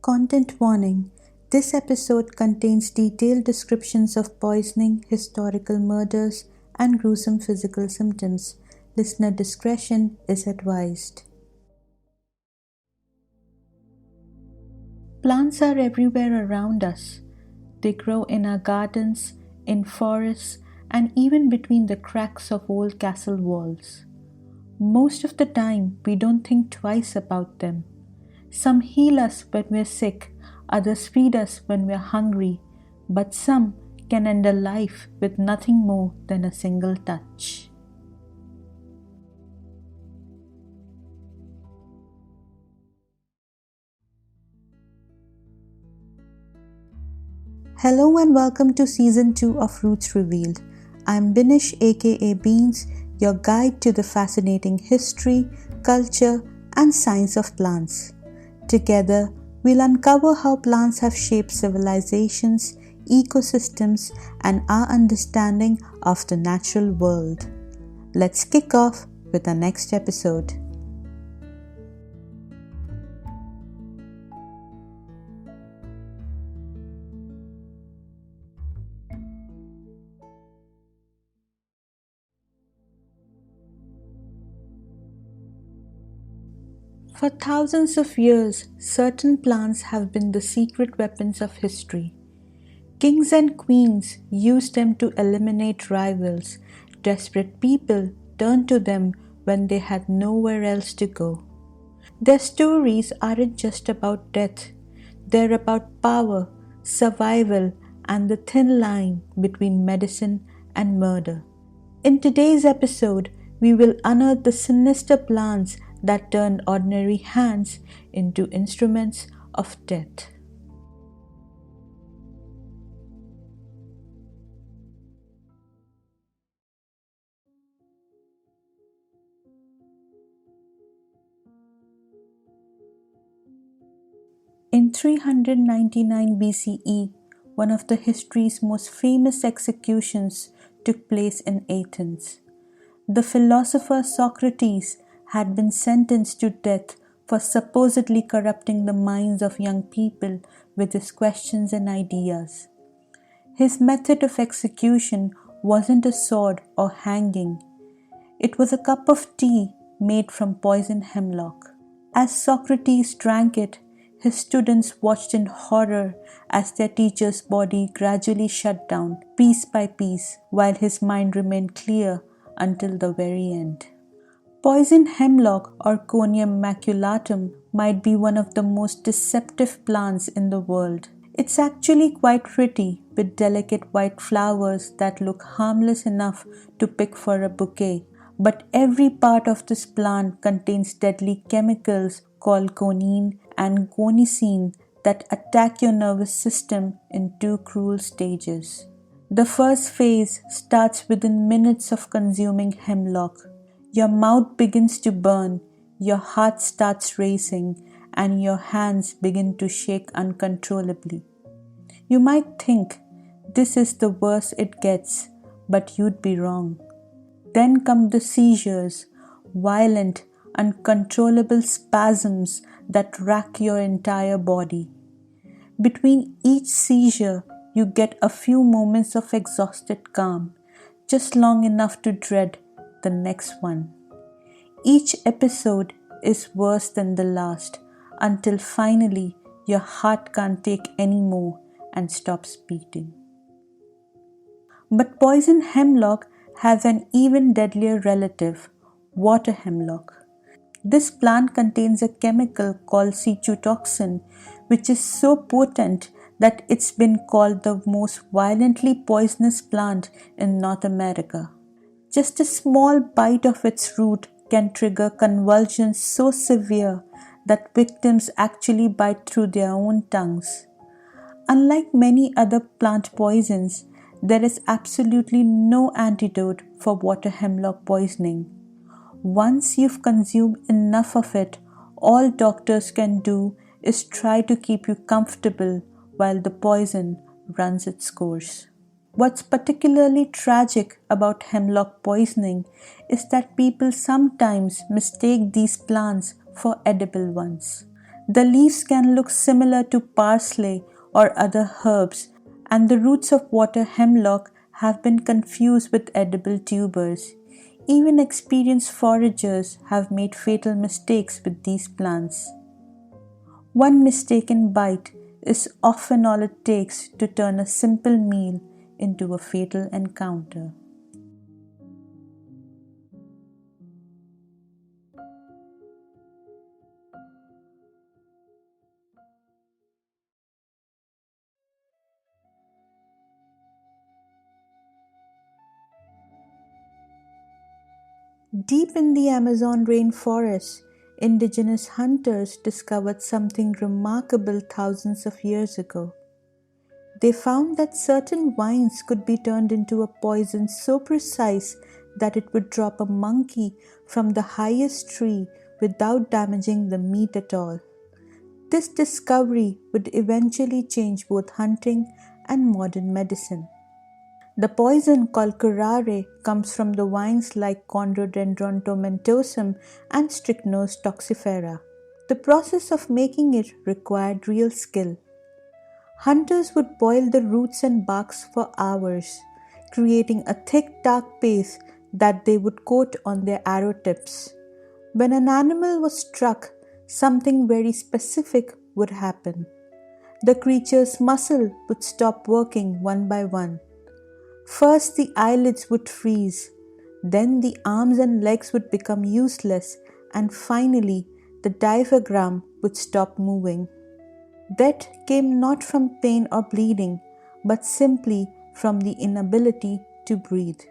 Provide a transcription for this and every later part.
Content warning. This episode contains detailed descriptions of poisoning, historical murders, and gruesome physical symptoms. Listener discretion is advised. Plants are everywhere around us. They grow in our gardens, in forests, and even between the cracks of old castle walls. Most of the time, we don't think twice about them. Some heal us when we're sick, others feed us when we're hungry, but some can end a life with nothing more than a single touch. Hello and welcome to Season 2 of Roots Revealed. I'm Binish aka Beans, your guide to the fascinating history, culture, and science of plants. Together, we'll uncover how plants have shaped civilizations, ecosystems, and our understanding of the natural world. Let's kick off with our next episode. For thousands of years, certain plants have been the secret weapons of history. Kings and queens used them to eliminate rivals. Desperate people turned to them when they had nowhere else to go. Their stories aren't just about death. They're about power, survival, and the thin line between medicine and murder. In today's episode, we will unearth the sinister plants that turned ordinary hands into instruments of death. In 399 BCE, one of the history's most famous executions took place in Athens. The philosopher Socrates had been sentenced to death for supposedly corrupting the minds of young people with his questions and ideas. His method of execution wasn't a sword or hanging. It was a cup of tea made from poisoned hemlock. As Socrates drank it, his students watched in horror as their teacher's body gradually shut down piece by piece while his mind remained clear until the very end. Poison hemlock or Conium maculatum might be one of the most deceptive plants in the world. It's actually quite pretty with delicate white flowers that look harmless enough to pick for a bouquet. But every part of this plant contains deadly chemicals called gonine and gonicine that attack your nervous system in two cruel stages. The first phase starts within minutes of consuming hemlock. Your mouth begins to burn, your heart starts racing, and your hands begin to shake uncontrollably. You might think this is the worst it gets, but you'd be wrong. Then come the seizures, violent, uncontrollable spasms that rack your entire body. Between each seizure, you get a few moments of exhausted calm, just long enough to dread the next one. Each episode is worse than the last until finally your heart can't take any more and stops beating. But poison hemlock has an even deadlier relative, water hemlock. This plant contains a chemical called cicutoxin, which is so potent that it's been called the most violently poisonous plant in North America. Just a small bite of its root can trigger convulsions so severe that victims actually bite through their own tongues. Unlike many other plant poisons, there is absolutely no antidote for water hemlock poisoning. Once you've consumed enough of it, all doctors can do is try to keep you comfortable while the poison runs its course. What's particularly tragic about hemlock poisoning is that people sometimes mistake these plants for edible ones. The leaves can look similar to parsley or other herbs, and the roots of water hemlock have been confused with edible tubers. Even experienced foragers have made fatal mistakes with these plants. One mistaken bite is often all it takes to turn a simple meal into a fatal encounter. Deep in the Amazon rainforest, indigenous hunters discovered something remarkable thousands of years ago. They found that certain vines could be turned into a poison so precise that it would drop a monkey from the highest tree without damaging the meat at all. This discovery would eventually change both hunting and modern medicine. The poison called curare comes from the vines like Chondrodendron tomentosum and Strychnos toxifera. The process of making it required real skill. Hunters would boil the roots and barks for hours, creating a thick dark paste that they would coat on their arrow tips. When an animal was struck, something very specific would happen. The creature's muscle would stop working one by one. First, the eyelids would freeze, then the arms and legs would become useless, and finally, the diaphragm would stop moving. Death came not from pain or bleeding, but simply from the inability to breathe.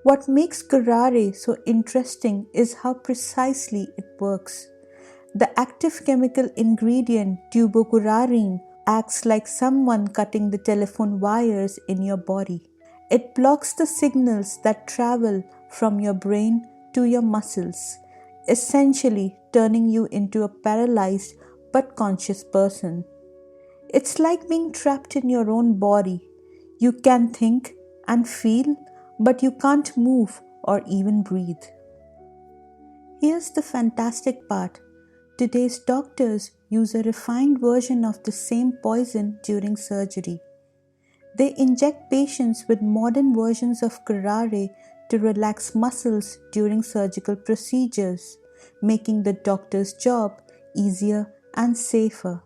What makes curare so interesting is how precisely it works. The active chemical ingredient tubocurarine acts like someone cutting the telephone wires in your body. It blocks the signals that travel from your brain to your muscles, essentially turning you into a paralyzed but conscious person. It's like being trapped in your own body. You can think and feel, but you can't move or even breathe. Here's the fantastic part. Today's doctors use a refined version of the same poison during surgery. They inject patients with modern versions of curare to relax muscles during surgical procedures, making the doctor's job easier and safer.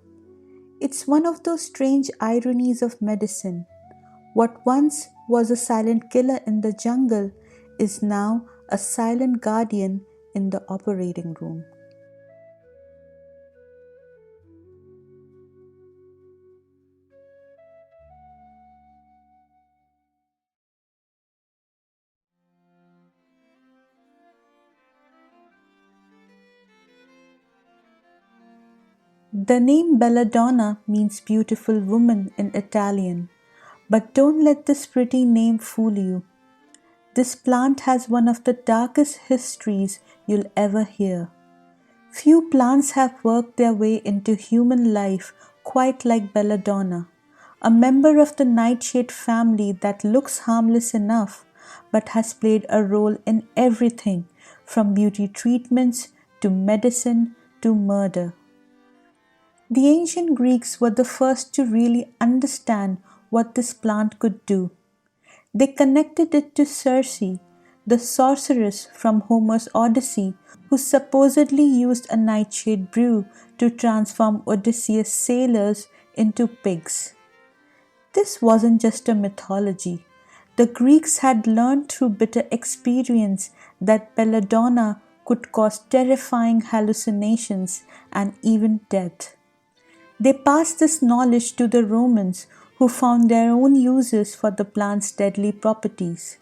It's one of those strange ironies of medicine. What once was a silent killer in the jungle is now a silent guardian in the operating room. The name belladonna means beautiful woman in Italian, but don't let this pretty name fool you. This plant has one of the darkest histories you'll ever hear. Few plants have worked their way into human life quite like belladonna, a member of the nightshade family that looks harmless enough but has played a role in everything from beauty treatments to medicine to murder. The ancient Greeks were the first to really understand what this plant could do. They connected it to Circe, the sorceress from Homer's Odyssey, who supposedly used a nightshade brew to transform Odysseus' sailors into pigs. This wasn't just a mythology. The Greeks had learned through bitter experience that belladonna could cause terrifying hallucinations and even death. They passed this knowledge to the Romans, who found their own uses for the plant's deadly properties.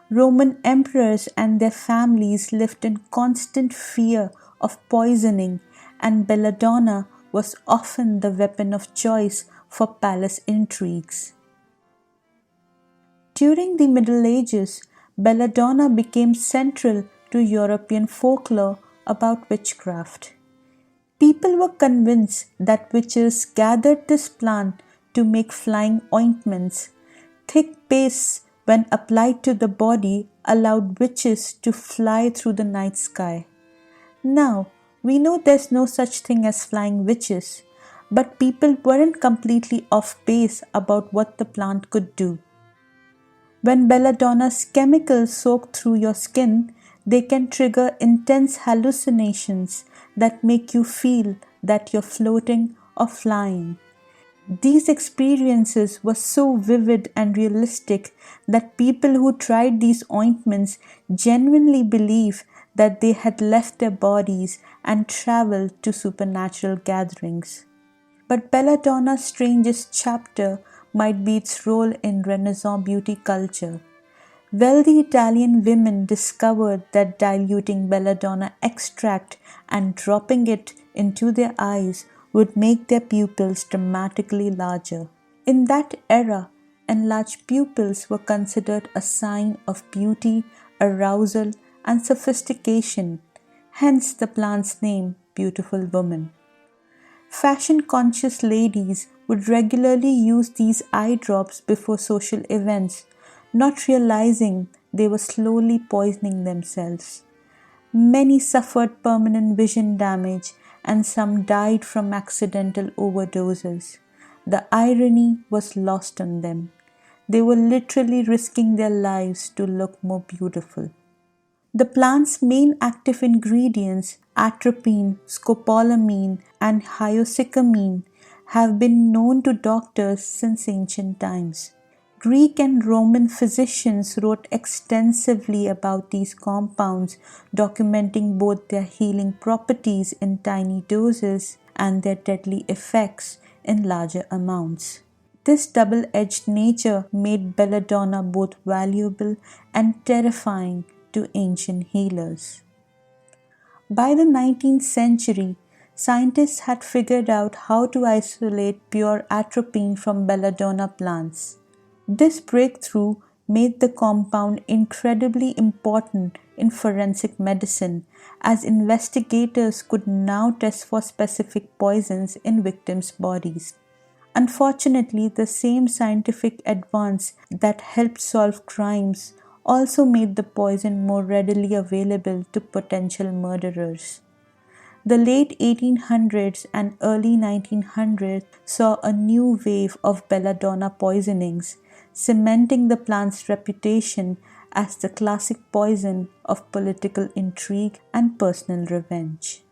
Roman emperors and their families lived in constant fear of poisoning, and belladonna was often the weapon of choice for palace intrigues. During the Middle Ages, belladonna became central to European folklore about witchcraft. People were convinced that witches gathered this plant to make flying ointments. Thick pastes, when applied to the body, allowed witches to fly through the night sky. Now, We know there's no such thing as flying witches, but people weren't completely off base about what the plant could do. When belladonna's chemicals soak through your skin, they can trigger intense hallucinations that make you feel that you're floating or flying. These experiences were so vivid and realistic that people who tried these ointments genuinely believe that they had left their bodies and traveled to supernatural gatherings. But belladonna's strangest chapter might be its role in Renaissance beauty culture. Wealthy Italian women discovered that diluting belladonna extract and dropping it into their eyes would make their pupils dramatically larger. In that era, enlarged pupils were considered a sign of beauty, arousal, and sophistication, hence the plant's name, beautiful woman. Fashion conscious ladies would regularly use these eye drops before social events, not realizing they were slowly poisoning themselves. Many suffered permanent vision damage and some died from accidental overdoses. The irony was lost on them. They were literally risking their lives to look more beautiful. The plant's main active ingredients, atropine, scopolamine, and hyoscyamine, have been known to doctors since ancient times. Greek and Roman physicians wrote extensively about these compounds, documenting both their healing properties in tiny doses and their deadly effects in larger amounts. This double edged nature made belladonna both valuable and terrifying to ancient healers. By the 19th century, scientists had figured out how to isolate pure atropine from belladonna plants. This breakthrough made the compound incredibly important in forensic medicine, as investigators could now test for specific poisons in victims' bodies. Unfortunately, the same scientific advance that helped solve crimes also made the poison more readily available to potential murderers. The late 1800s and early 1900s saw a new wave of belladonna poisonings, cementing the plant's reputation as the classic poison of political intrigue and personal revenge.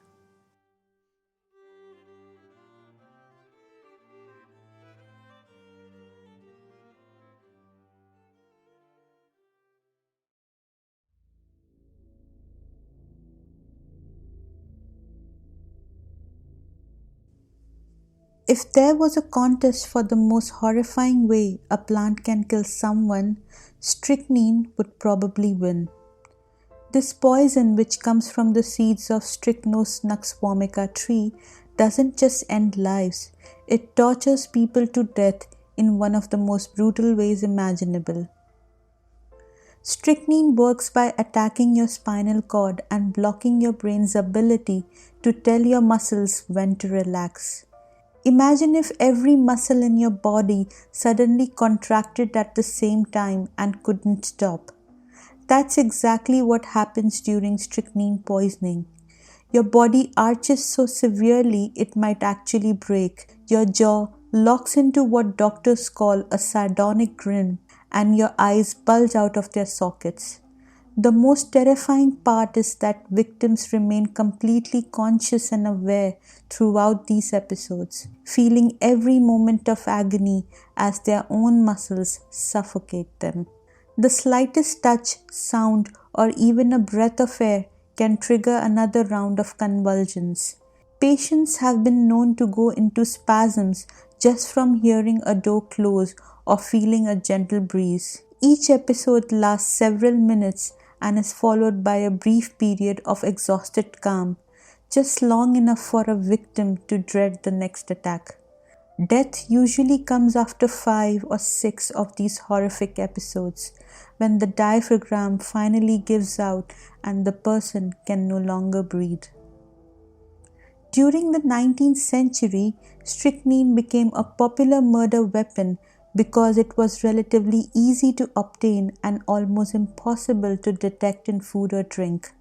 If there was a contest for the most horrifying way a plant can kill someone, strychnine would probably win. This poison, which comes from the seeds of Strychnos nux vomica tree, doesn't just end lives, it tortures people to death in one of the most brutal ways imaginable. Strychnine works by attacking your spinal cord and blocking your brain's ability to tell your muscles when to relax. Imagine if every muscle in your body suddenly contracted at the same time and couldn't stop. That's exactly what happens during strychnine poisoning. Your body arches so severely it might actually break. Your jaw locks into what doctors call a sardonic grin, and your eyes bulge out of their sockets. The most terrifying part is that victims remain completely conscious and aware throughout these episodes, feeling every moment of agony as their own muscles suffocate them. The slightest touch, sound, or even a breath of air can trigger another round of convulsions. Patients have been known to go into spasms just from hearing a door close or feeling a gentle breeze. Each episode lasts several minutes and is followed by a brief period of exhausted calm, just long enough for a victim to dread the next attack. Death usually comes after 5 or 6 of these horrific episodes, when the diaphragm finally gives out and the person can no longer breathe. During the 19th century, strychnine became a popular murder weapon because it was relatively easy to obtain and almost impossible to detect in food or drink.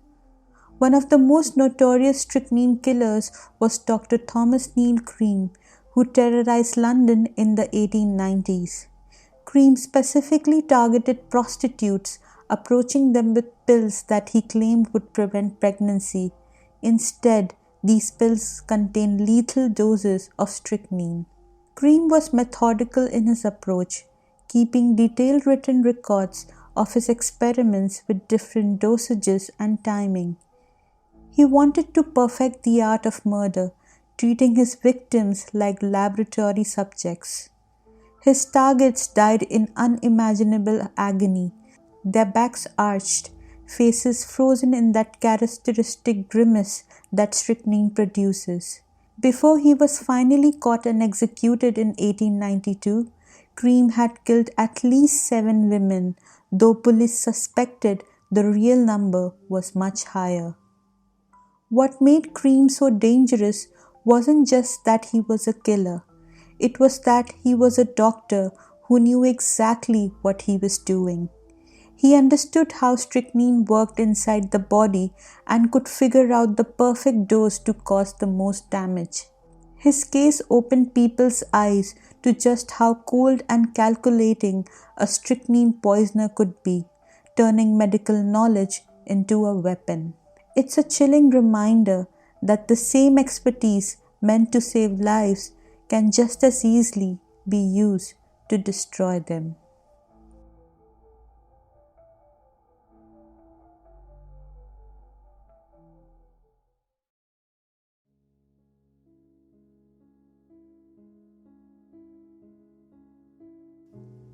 One of the most notorious strychnine killers was Dr. Thomas Neil Cream, who terrorized London in the 1890s. Cream specifically targeted prostitutes, approaching them with pills that he claimed would prevent pregnancy. Instead, these pills contained lethal doses of strychnine. Cream was methodical in his approach, keeping detailed written records of his experiments with different dosages and timing. He wanted to perfect the art of murder, treating his victims like laboratory subjects. His targets died in unimaginable agony, their backs arched, faces frozen in that characteristic grimace that strychnine produces. Before he was finally caught and executed in 1892, Cream had killed at least 7 women, though police suspected the real number was much higher. What made Cream so dangerous wasn't just that he was a killer. It was that he was a doctor who knew exactly what he was doing. He understood how strychnine worked inside the body and could figure out the perfect dose to cause the most damage. His case opened people's eyes to just how cold and calculating a strychnine poisoner could be, turning medical knowledge into a weapon. It's a chilling reminder that the same expertise meant to save lives can just as easily be used to destroy them.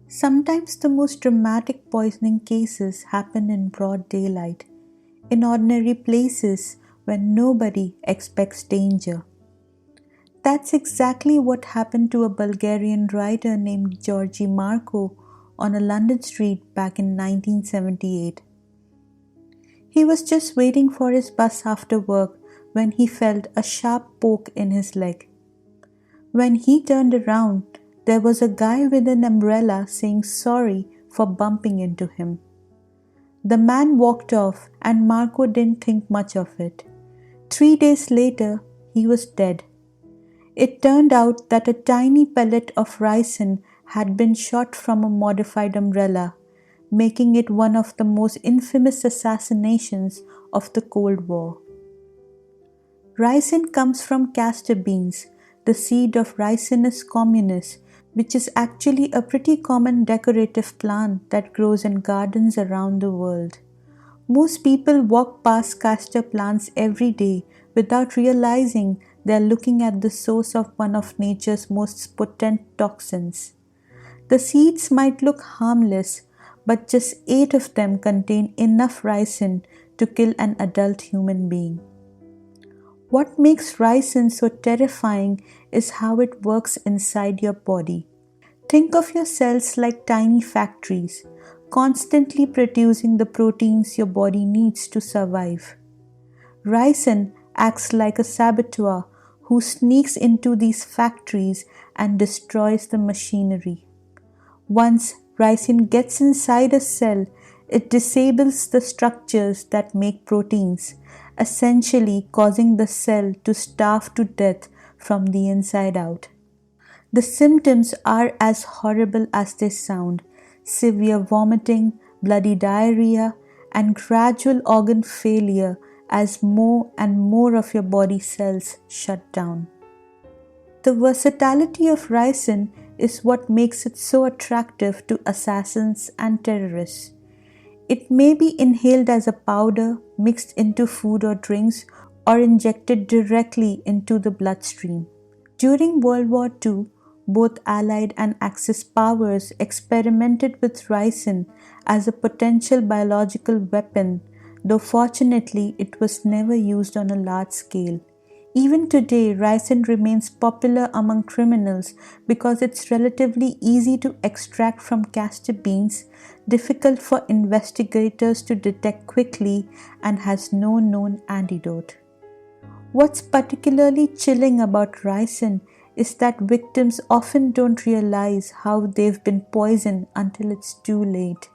Sometimes the most dramatic poisoning cases happen in broad daylight, in ordinary places when nobody expects danger. That's exactly what happened to a Bulgarian writer named Georgi Marko on a London street back in 1978. He was just waiting for his bus after work when he felt a sharp poke in his leg. When he turned around, there was a guy with an umbrella saying sorry for bumping into him. The man walked off and Marco didn't think much of it. 3 days later, he was dead. It turned out that a tiny pellet of ricin had been shot from a modified umbrella, making it one of the most infamous assassinations of the Cold War. Ricin comes from castor beans, the seed of Ricinus communis, which is actually a pretty common decorative plant that grows in gardens around the world. Most people walk past castor plants every day without realizing they are looking at the source of one of nature's most potent toxins. The seeds might look harmless, but just 8 of them contain enough ricin to kill an adult human being. What makes ricin so terrifying is how it works inside your body. Think of your cells like tiny factories, constantly producing the proteins your body needs to survive. Ricin acts like a saboteur who sneaks into these factories and destroys the machinery. Once ricin gets inside a cell, it disables the structures that make proteins, essentially causing the cell to starve to death from the inside out. The symptoms are as horrible as they sound: severe vomiting, bloody diarrhea, and gradual organ failure as more and more of your body cells shut down. The versatility of ricin is what makes it so attractive to assassins and terrorists. It may be inhaled as a powder, mixed into food or drinks, or injected directly into the bloodstream. During World War II, both Allied and Axis powers experimented with ricin as a potential biological weapon, though fortunately it was never used on a large scale. Even today, ricin remains popular among criminals because it's relatively easy to extract from castor beans, difficult for investigators to detect quickly, and has no known antidote. What's particularly chilling about ricin is that victims often don't realize how they've been poisoned until it's too late.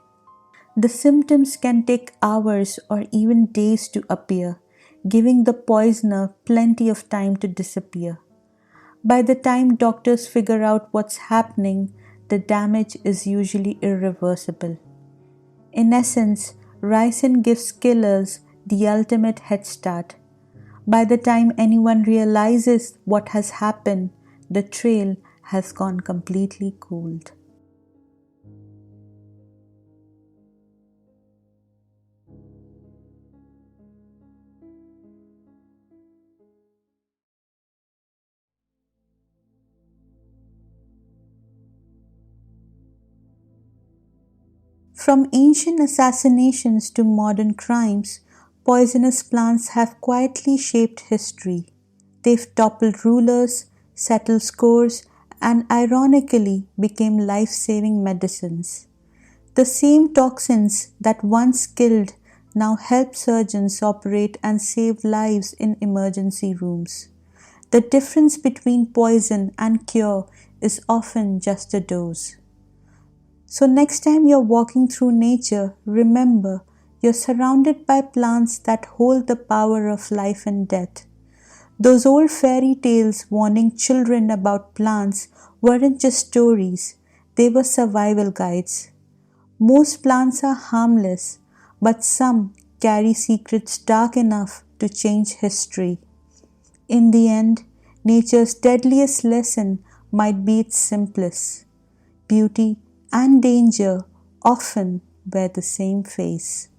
The symptoms can take hours or even days to appear, giving the poisoner plenty of time to disappear. By the time doctors figure out what's happening, the damage is usually irreversible. In essence, ricin gives killers the ultimate head start. By the time anyone realizes what has happened, the trail has gone completely cold. From ancient assassinations to modern crimes, poisonous plants have quietly shaped history. They've toppled rulers, settled scores, and ironically became life saving medicines. The same toxins that once killed now help surgeons operate and save lives in emergency rooms. The difference between poison and cure is often just a dose. So, next time you're walking through nature, remember you're surrounded by plants that hold the power of life and death. Those old fairy tales warning children about plants weren't just stories, they were survival guides. Most plants are harmless, but some carry secrets dark enough to change history. In the end, nature's deadliest lesson might be its simplest. Beauty and danger often wear the same face.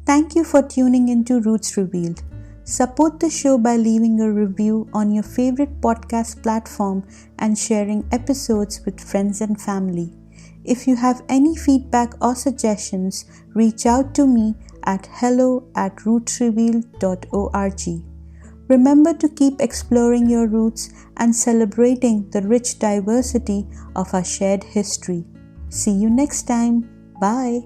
Thank you for tuning into Roots Revealed. Support the show by leaving a review on your favorite podcast platform and sharing episodes with friends and family. If you have any feedback or suggestions, reach out to me at hello@rootsrevealed.org. Remember to keep exploring your roots and celebrating the rich diversity of our shared history. See you next time. Bye.